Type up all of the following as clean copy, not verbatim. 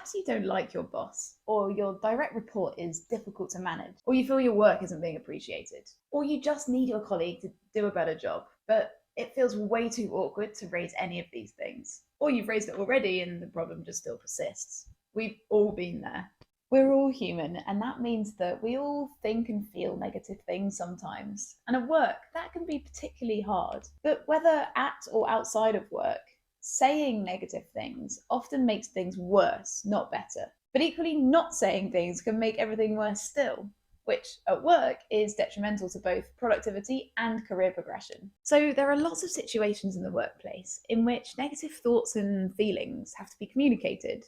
Perhaps you don't like your boss, or your direct report is difficult to manage, or you feel your work isn't being appreciated, or you just need your colleague to do a better job, but it feels way too awkward to raise any of these things. Or you've raised it already and the problem just still persists. We've all been there. We're all human, and that means that we all think and feel negative things sometimes. And at work, that can be particularly hard. But whether at or outside of work, saying negative things often makes things worse, not better. But equally, not saying things can make everything worse still, which at work is detrimental to both productivity and career progression. So there are lots of situations in the workplace in which negative thoughts and feelings have to be communicated,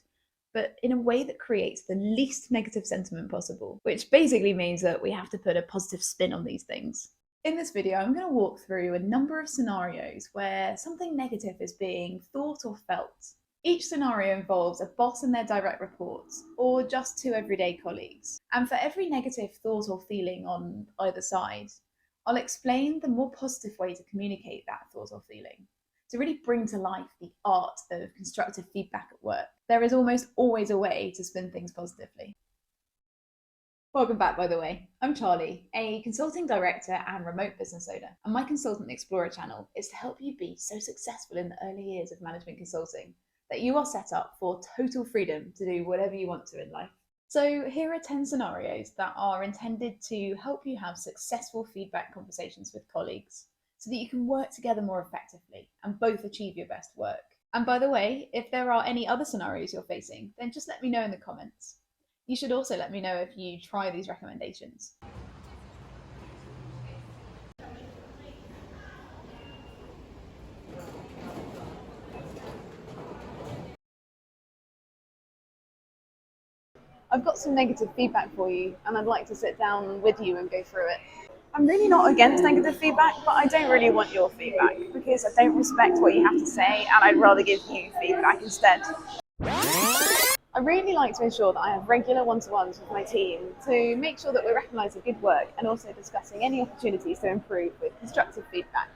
but in a way that creates the least negative sentiment possible, which basically means that we have to put a positive spin on these things. In this video, I'm going to walk through a number of scenarios where something negative is being thought or felt. Each scenario involves a boss and their direct reports, or just two everyday colleagues. And for every negative thought or feeling on either side, I'll explain the more positive way to communicate that thought or feeling, to really bring to life the art of constructive feedback at work. There is almost always a way to spin things positively. Welcome back, by the way. I'm Charlie, a consulting director and remote business owner, and my Consultant Explorer channel is to help you be so successful in the early years of management consulting that you are set up for total freedom to do whatever you want to in life. So here are 10 scenarios that are intended to help you have successful feedback conversations with colleagues so that you can work together more effectively and both achieve your best work. And by the way, if there are any other scenarios you're facing, then just let me know in the comments. You should also let me know if you try these recommendations. I've got some negative feedback for you, and I'd like to sit down with you and go through it. I'm really not against negative feedback, but I don't really want your feedback because I don't respect what you have to say, and I'd rather give you feedback instead. I really like to ensure that I have regular one-to-ones with my team to make sure that we're recognising good work and also discussing any opportunities to improve with constructive feedback.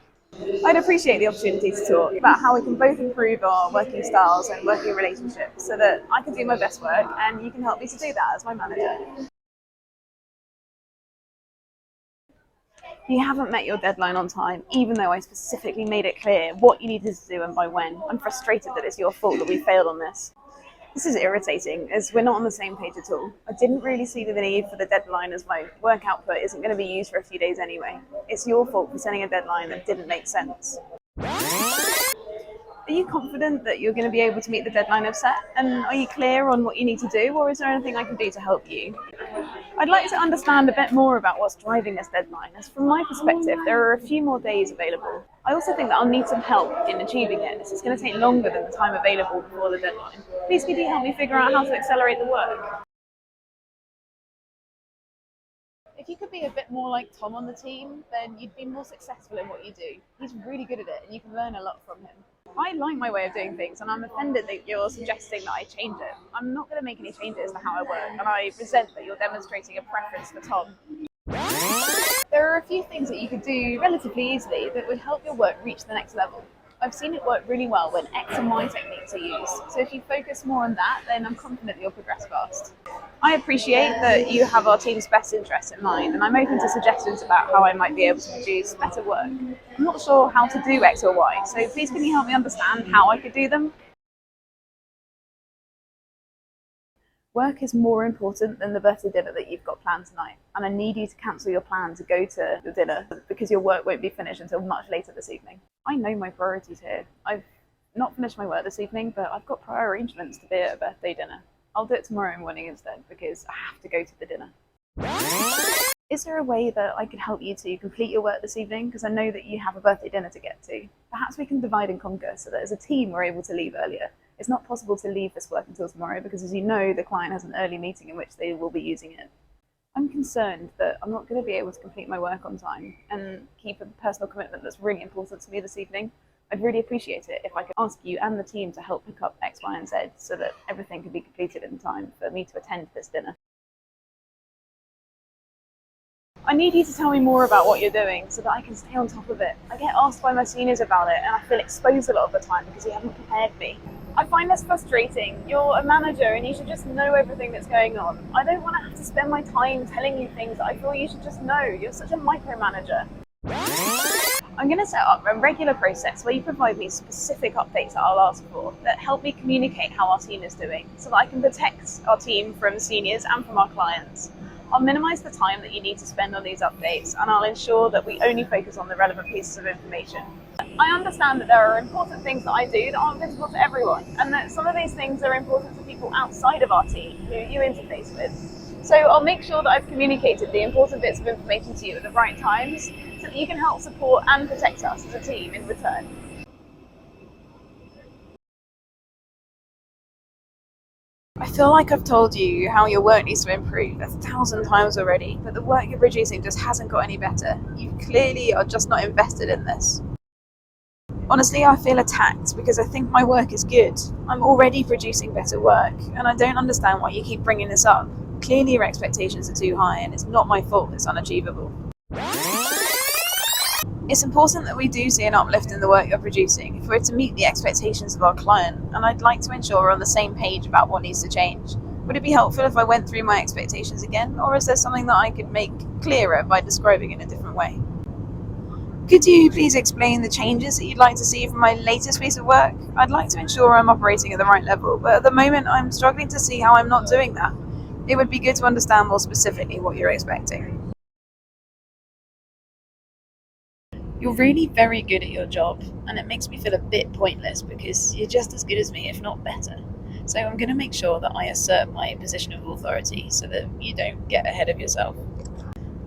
I'd appreciate the opportunity to talk about how we can both improve our working styles and working relationships so that I can do my best work and you can help me to do that as my manager. You haven't met your deadline on time, even though I specifically made it clear what you needed to do and by when. I'm frustrated that it's your fault that we failed on this. This is irritating, as we're not on the same page at all. I didn't really see the need for the deadline, as my work output isn't going to be used for a few days anyway. It's your fault for setting a deadline that didn't make sense. Are you confident that you're going to be able to meet the deadline I've set? And are you clear on what you need to do, or is there anything I can do to help you? I'd like to understand a bit more about what's driving this deadline, as from my perspective, there are a few more days available. I also think that I'll need some help in achieving it. This is going to take longer than the time available before the deadline. Please could you help me figure out how to accelerate the work? If you could be a bit more like Tom on the team, then you'd be more successful in what you do. He's really good at it and you can learn a lot from him. I like my way of doing things and I'm offended that you're suggesting that I change it. I'm not going to make any changes to how I work and I resent that you're demonstrating a preference for Tom. There are a few things that you could do relatively easily that would help your work reach the next level. I've seen it work really well when X and Y techniques are used, so if you focus more on that, then I'm confident you'll progress fast. I appreciate that you have our team's best interests in mind, and I'm open to suggestions about how I might be able to produce better work. I'm not sure how to do X or Y, so please can you help me understand how I could do them? Work is more important than the birthday dinner that you've got planned tonight, and I need you to cancel your plan to go to the dinner because your work won't be finished until much later this evening. I know my priorities here. I've not finished my work this evening, but I've got prior arrangements to be at a birthday dinner. I'll do it tomorrow morning instead because I have to go to the dinner. Is there a way that I could help you to complete your work this evening? Because I know that you have a birthday dinner to get to. Perhaps we can divide and conquer so that as a team we're able to leave earlier. It's not possible to leave this work until tomorrow because, as you know, the client has an early meeting in which they will be using it. I'm concerned that I'm not going to be able to complete my work on time and keep a personal commitment that's really important to me this evening. I'd really appreciate it if I could ask you and the team to help pick up X, Y, and Z so that everything can be completed in time for me to attend this dinner. I need you to tell me more about what you're doing so that I can stay on top of it. I get asked by my seniors about it and I feel exposed a lot of the time because you haven't prepared me. I find this frustrating. You're a manager and you should just know everything that's going on. I don't want to have to spend my time telling you things that I feel you should just know. You're such a micromanager. I'm going to set up a regular process where you provide me specific updates that I'll ask for that help me communicate how our team is doing so that I can protect our team from seniors and from our clients. I'll minimise the time that you need to spend on these updates and I'll ensure that we only focus on the relevant pieces of information. I understand that there are important things that I do that aren't visible to everyone and that some of these things are important to people outside of our team who you interface with. So I'll make sure that I've communicated the important bits of information to you at the right times so that you can help support and protect us as a team in return. I feel like I've told you how your work needs to improve 1,000 times already, but the work you're producing just hasn't got any better. You clearly are just not invested in this. Honestly, I feel attacked because I think my work is good. I'm already producing better work, and I don't understand why you keep bringing this up. Clearly your expectations are too high, and it's not my fault it's unachievable. It's important that we do see an uplift in the work you're producing if we're to meet the expectations of our client, and I'd like to ensure we're on the same page about what needs to change. Would it be helpful if I went through my expectations again, or is there something that I could make clearer by describing it in a different way? Could you please explain the changes that you'd like to see from my latest piece of work? I'd like to ensure I'm operating at the right level, but at the moment I'm struggling to see how I'm not doing that. It would be good to understand more specifically what you're expecting. You're really very good at your job, and it makes me feel a bit pointless because you're just as good as me, if not better. So I'm going to make sure that I assert my position of authority so that you don't get ahead of yourself.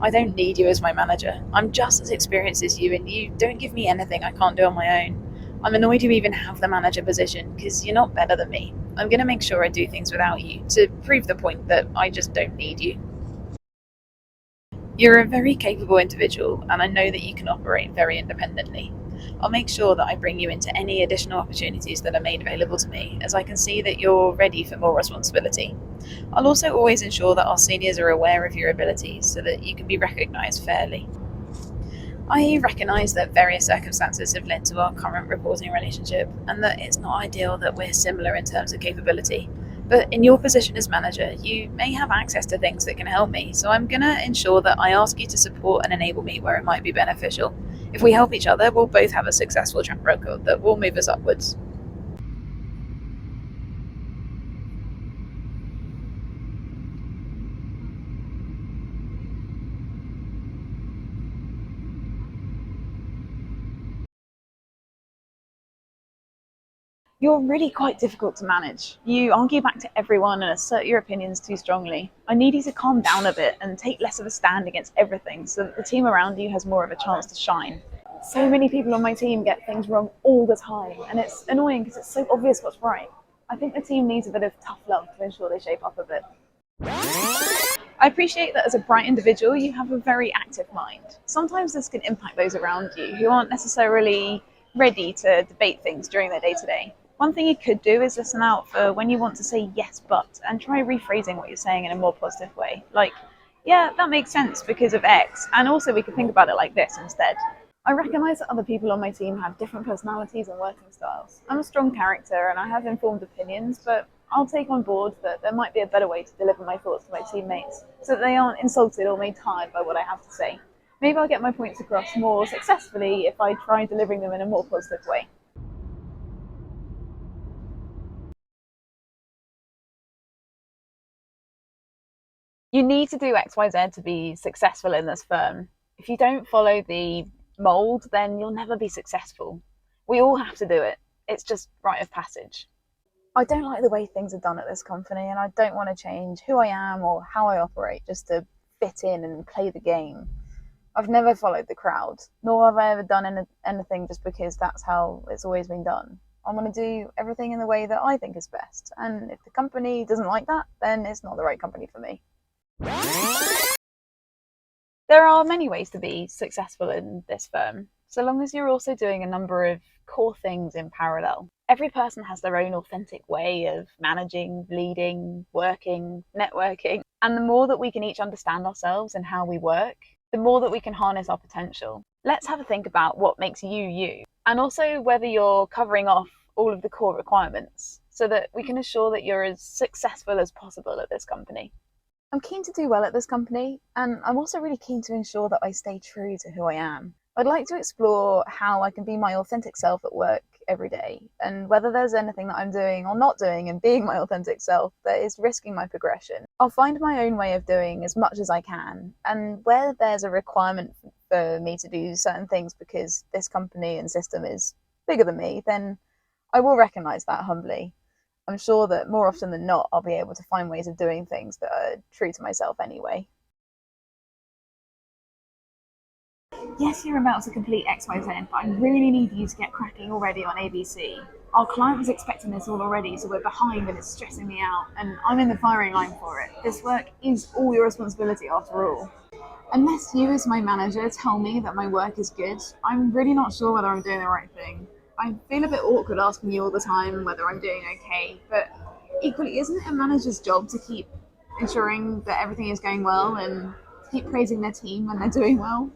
I don't need you as my manager. I'm just as experienced as you, and you don't give me anything I can't do on my own. I'm annoyed you even have the manager position because you're not better than me. I'm going to make sure I do things without you to prove the point that I just don't need you. You're a very capable individual, and I know that you can operate very independently. I'll make sure that I bring you into any additional opportunities that are made available to me, as I can see that you're ready for more responsibility. I'll also always ensure that our seniors are aware of your abilities so that you can be recognised fairly. I recognise that various circumstances have led to our current reporting relationship and that it's not ideal that we're similar in terms of capability. But in your position as manager, you may have access to things that can help me, so I'm going to ensure that I ask you to support and enable me where it might be beneficial. If we help each other, we'll both have a successful track record that will move us upwards. You're really quite difficult to manage. You argue back to everyone and assert your opinions too strongly. I need you to calm down a bit and take less of a stand against everything so that the team around you has more of a chance to shine. So many people on my team get things wrong all the time, and it's annoying because it's so obvious what's right. I think the team needs a bit of tough love to ensure they shape up a bit. I appreciate that as a bright individual, you have a very active mind. Sometimes this can impact those around you who aren't necessarily ready to debate things during their day-to-day. One thing you could do is listen out for when you want to say yes but and try rephrasing what you're saying in a more positive way. Like, yeah, that makes sense because of X, and also we could think about it like this instead. I recognise that other people on my team have different personalities and working styles. I'm a strong character and I have informed opinions, but I'll take on board that there might be a better way to deliver my thoughts to my teammates so that they aren't insulted or made tired by what I have to say. Maybe I'll get my points across more successfully if I try delivering them in a more positive way. You need to do XYZ to be successful in this firm. If you don't follow the mold, then you'll never be successful. We all have to do it. It's just rite of passage. I don't like the way things are done at this company, and I don't want to change who I am or how I operate just to fit in and play the game. I've never followed the crowd, nor have I ever done anything just because that's how it's always been done. I'm going to do everything in the way that I think is best, and if the company doesn't like that, then it's not the right company for me. There are many ways to be successful in this firm, so long as you're also doing a number of core things in parallel. Every person has their own authentic way of managing, leading, working, networking, and the more that we can each understand ourselves and how we work, the more that we can harness our potential. Let's have a think about what makes you you, and also whether you're covering off all of the core requirements so that we can ensure that you're as successful as possible at this company. I'm keen to do well at this company, and I'm also really keen to ensure that I stay true to who I am. I'd like to explore how I can be my authentic self at work every day, and whether there's anything that I'm doing or not doing in being my authentic self that is risking my progression. I'll find my own way of doing as much as I can, and where there's a requirement for me to do certain things because this company and system is bigger than me, then I will recognise that humbly. I'm sure that more often than not, I'll be able to find ways of doing things that are true to myself anyway. Yes, you're about to complete XYZ, but I really need you to get cracking already on ABC. Our client was expecting this all already, so we're behind and it's stressing me out, and I'm in the firing line for it. This work is all your responsibility after all. Unless you as my manager tell me that my work is good, I'm really not sure whether I'm doing the right thing. I feel a bit awkward asking you all the time whether I'm doing okay, but equally, isn't it a manager's job to keep ensuring that everything is going well and keep praising their team when they're doing well?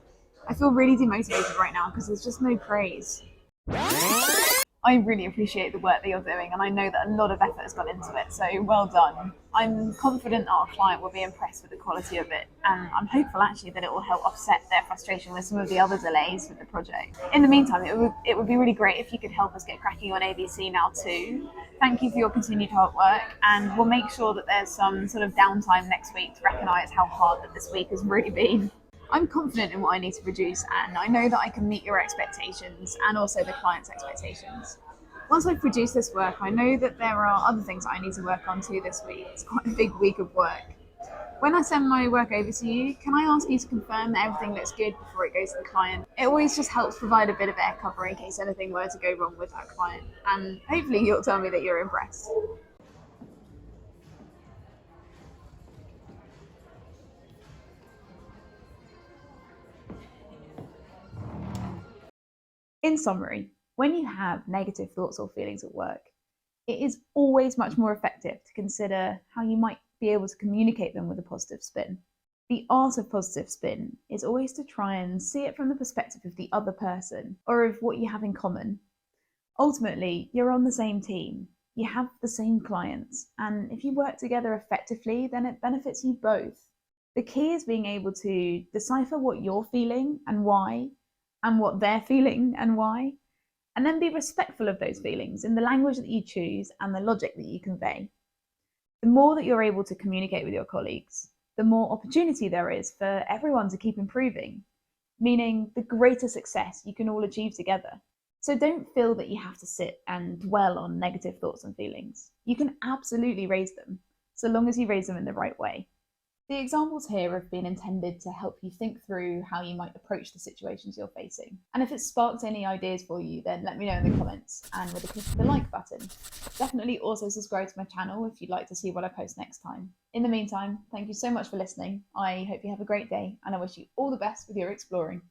I feel really demotivated right now because there's just no praise. I really appreciate the work that you're doing, and I know that a lot of effort has gone into it, so well done. I'm confident that our client will be impressed with the quality of it, and I'm hopeful actually that it will help offset their frustration with some of the other delays with the project. In the meantime, it would be really great if you could help us get cracking on ABC now too. Thank you for your continued hard work, and we'll make sure that there's some sort of downtime next week to recognise how hard that this week has really been. I'm confident in what I need to produce, and I know that I can meet your expectations and also the client's expectations. Once I've produced this work, I know that there are other things that I need to work on too this week. It's quite a big week of work. When I send my work over to you, can I ask you to confirm that everything looks good before it goes to the client? It always just helps provide a bit of air cover in case anything were to go wrong with that client, and hopefully you'll tell me that you're impressed. In summary, when you have negative thoughts or feelings at work, it is always much more effective to consider how you might be able to communicate them with a positive spin. The art of positive spin is always to try and see it from the perspective of the other person or of what you have in common. Ultimately, you're on the same team, you have the same clients, and if you work together effectively, then it benefits you both. The key is being able to decipher what you're feeling and why, and what they're feeling and why, and then be respectful of those feelings in the language that you choose and the logic that you convey. The more that you're able to communicate with your colleagues, the more opportunity there is for everyone to keep improving, meaning the greater success you can all achieve together. So don't feel that you have to sit and dwell on negative thoughts and feelings. You can absolutely raise them, so long as you raise them in the right way. The examples here have been intended to help you think through how you might approach the situations you're facing. And if it's sparked any ideas for you, then let me know in the comments and with a click of the like button. Definitely also subscribe to my channel if you'd like to see what I post next time. In the meantime, thank you so much for listening. I hope you have a great day, and I wish you all the best with your exploring.